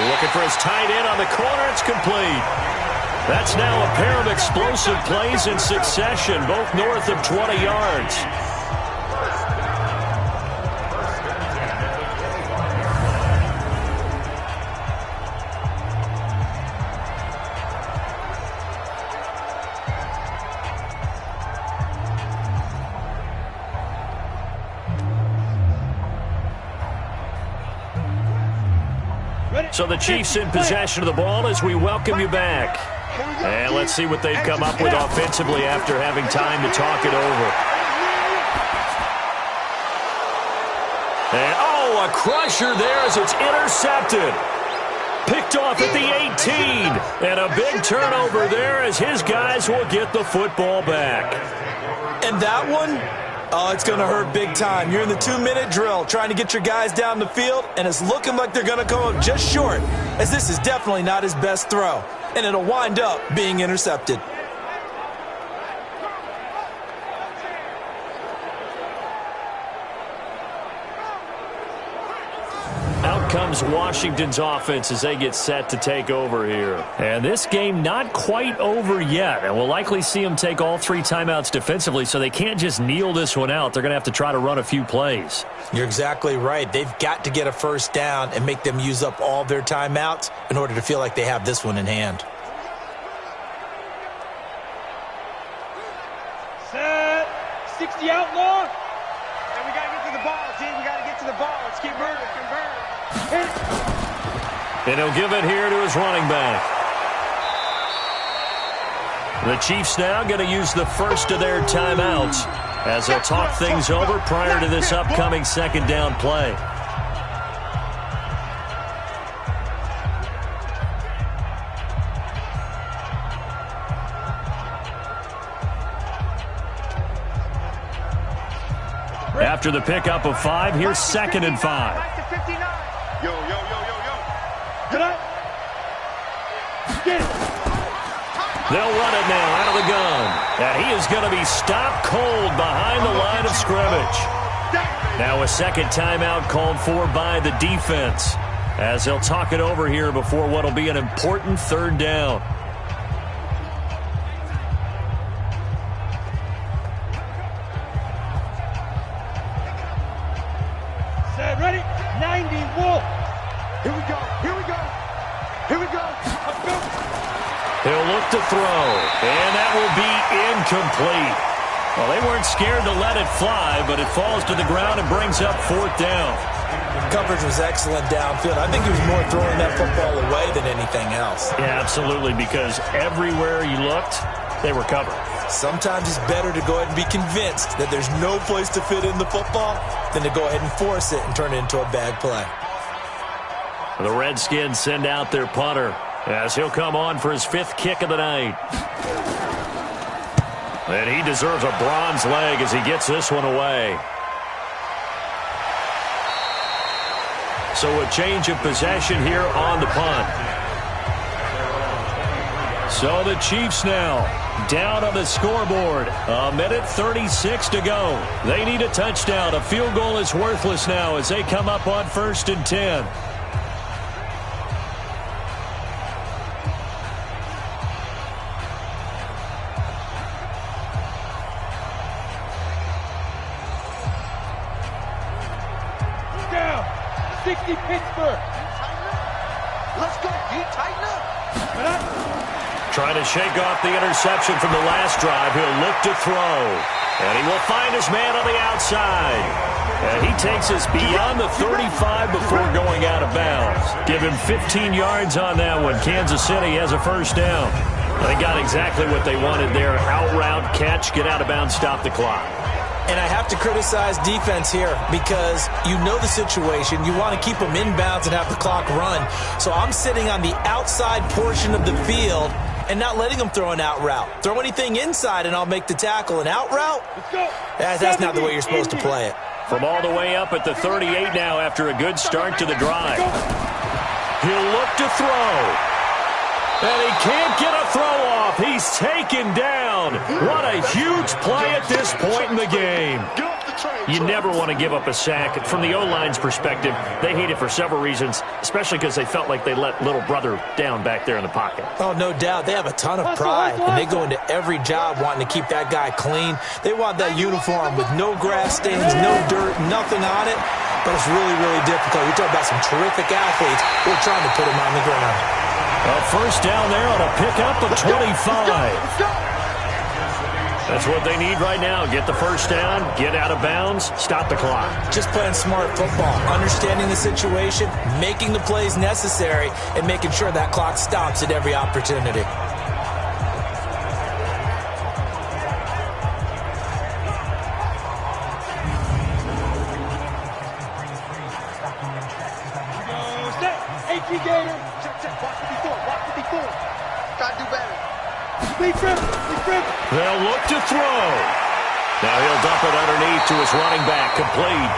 Looking for his tight end on the corner. It's complete. That's now a pair of explosive plays in succession, both north of 20 yards. So the Chiefs in possession of the ball as we welcome you back. And let's see what they've come up with offensively after having time to talk it over. And, oh, a crusher there as it's intercepted. Picked off at the 18. And a big turnover there as his guys will get the football back. And that one, oh, it's going to hurt big time. You're in the 2-minute drill trying to get your guys down the field, and it's looking like they're going to come up just short, as this is definitely not his best throw, and it'll wind up being intercepted. Out comes Washington's offense as they get set to take over here. And this game not quite over yet. And we'll likely see them take all 3 timeouts defensively, so they can't just kneel this one out. They're going to have to try to run a few plays. You're exactly right. They've got to get a first down and make them use up all their timeouts in order to feel like they have this one in hand. Set. 60 outlaw. And we got to get to the ball, team. We got to get to the ball. Let's keep moving. Convert. And he'll give it here to his running back. The Chiefs now going to use the first of their timeouts as they'll talk things over prior to this upcoming second down play. After the pickup of 5, here's 2nd and 5. Yo, yo, yo, yo, yo. Get up. Get it. They'll run it now out of the gun. And he is going to be stopped cold behind the line of scrimmage. Now a second timeout called for by the defense as they'll talk it over here before what will be an important third down. Set, ready? 90, Wolf. Here we go. Here we go. Here we go. Let's go. He'll look to throw, and that will be incomplete. Well, they weren't scared to let it fly, but it falls to the ground and brings up 4th down. Coverage was excellent downfield. I think he was more throwing that football away than anything else. Yeah, absolutely, because everywhere you looked, they were covered. Sometimes it's better to go ahead and be convinced that there's no place to fit in the football than to go ahead and force it and turn it into a bad play. The Redskins send out their punter as he'll come on for his 5th kick of the night. And he deserves a bronze leg as he gets this one away. So a change of possession here on the punt. So the Chiefs now down on the scoreboard. 1:36 to go. They need a touchdown. A field goal is worthless now as they come up on 1st and 10. Down. 60 Pittsburgh. Let's go. You tighten up. Get up. Trying to shake off the interception from the last drive. He'll look to throw. And he will find his man on the outside. And he takes us beyond the 35 before going out of bounds. Give him 15 yards on that one. Kansas City has a first down. They got exactly what they wanted there. Out route, catch, get out of bounds, stop the clock. And I have to criticize defense here because you know the situation. You want to keep them inbounds and have the clock run. So I'm sitting on the outside portion of the field and not letting them throw an out route. Throw anything inside and I'll make the tackle. An out route? That's not the way you're supposed to play it. From all the way up at the 38 now after a good start to the drive. He'll look to throw. And he can't get a throw off. He's taken down. What a huge play at this point in the game. You never want to give up a sack. From the O-line's perspective, they hate it for several reasons, especially because they felt like they let little brother down back there in the pocket. Oh, no doubt. They have a ton of pride, and they go into every job wanting to keep that guy clean. They want that uniform with no grass stains, no dirt, nothing on it. But it's really, really difficult. You're talking about some terrific athletes. We're trying to put him on the ground. A first down there on a pickup of 25. That's what they need right now. Get the first down, get out of bounds, stop the clock. Just playing smart football, understanding the situation, making the plays necessary, and making sure that clock stops at every opportunity. They'll look to throw. Now he'll dump it underneath to his running back, complete.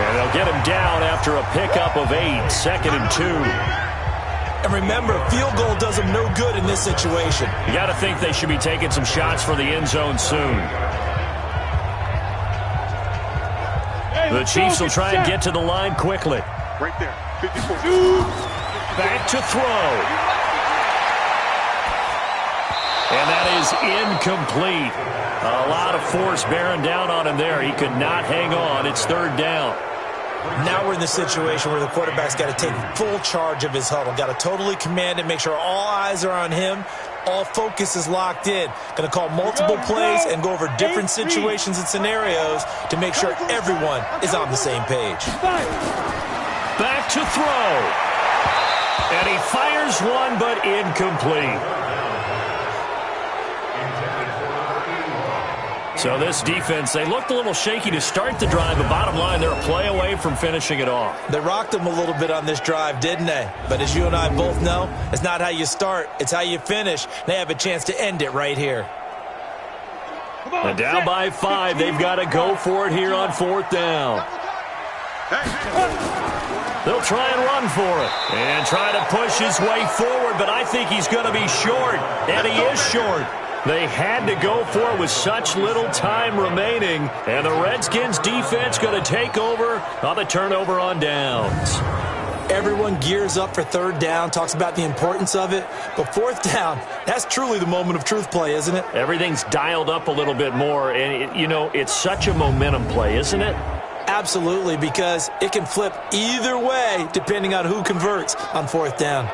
And they'll get him down after a pickup of 8, 2nd and 2. And remember, field goal does them no good in this situation. You got to think they should be taking some shots for the end zone soon. The Chiefs will try and get to the line quickly. Right there, 54. Back to throw. And that is incomplete. A lot of force bearing down on him there. He could not hang on. It's 3rd down. Now we're in the situation where the quarterback's got to take full charge of his huddle. Got to totally command it, make sure all eyes are on him. All focus is locked in. Going to call multiple plays and go over different situations and scenarios to make sure everyone is on the same page. Back to throw. And he fires one, but incomplete. So this defense, they looked a little shaky to start the drive, but bottom line, they're a play away from finishing it off. They rocked them a little bit on this drive, didn't they? But as you and I both know, it's not how you start, it's how you finish. They have a chance to end it right here. And down by 5, they've got to go for it here on 4th down. They'll try and run for it and try to push his way forward, but I think he's going to be short, and he is short. They had to go for it with such little time remaining, and the Redskins defense going to take over on the turnover on downs. Everyone gears up for 3rd down, talks about the importance of it, but 4th down, that's truly the moment of truth play, isn't it? Everything's dialed up a little bit more, and, it's such a momentum play, isn't it? Absolutely, because it can flip either way depending on who converts on 4th down.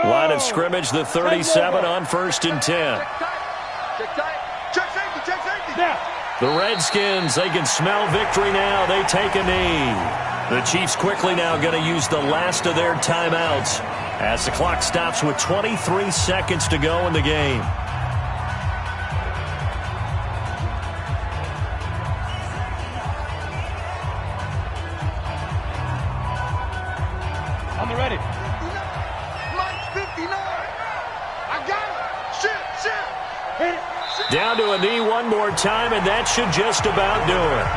Line of scrimmage, the 37 on 1st and 10. The Redskins, they can smell victory now. They take a knee. The Chiefs quickly now going to use the last of their timeouts as the clock stops with 23 seconds to go in the game. On the ready. Mike 59. I got it. Shit. Hit it. Down to a knee one more time, and that should just about do it.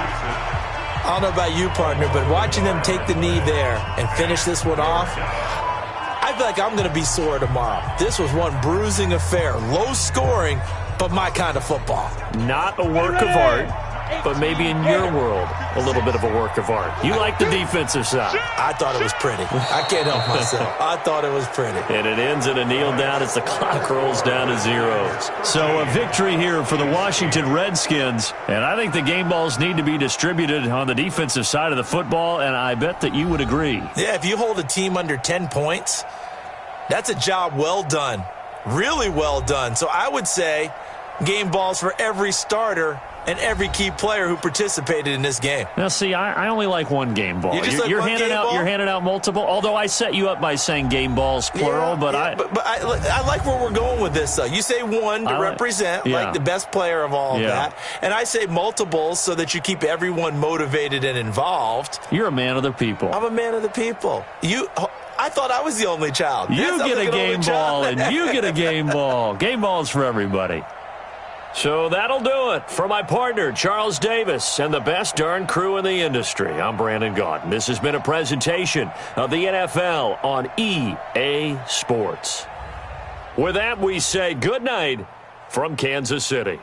I don't know about you, partner, but watching them take the knee there and finish this one off, I feel like I'm going to be sore tomorrow. This was one bruising affair. Low scoring, but my kind of football. Not a work of art, but maybe in your world, a little bit of a work of art. You like the defensive side. I thought it was pretty. I can't help myself. I thought it was pretty. And it ends in a kneel down as the clock rolls down to zeros. So a victory here for the Washington Redskins. And I think the game balls need to be distributed on the defensive side of the football, and I bet that you would agree. Yeah, if you hold a team under 10 points, that's a job well done. Really well done. So I would say game balls for every starter and every key player who participated in this game. Now, see, I only like one game ball. You're handing out multiple. Although I set you up by saying game balls plural, but I like where we're going with this. Though you say one to represent like the best player of all of that, and I say multiples so that you keep everyone motivated and involved. You're a man of the people. I'm a man of the people. I thought I was the only child. You get a game ball, and you get a game ball. Game balls for everybody. So that'll do it. For my partner, Charles Davis, and the best darn crew in the industry, I'm Brandon Gaudin. This has been a presentation of the NFL on EA Sports. With that, we say good night from Kansas City.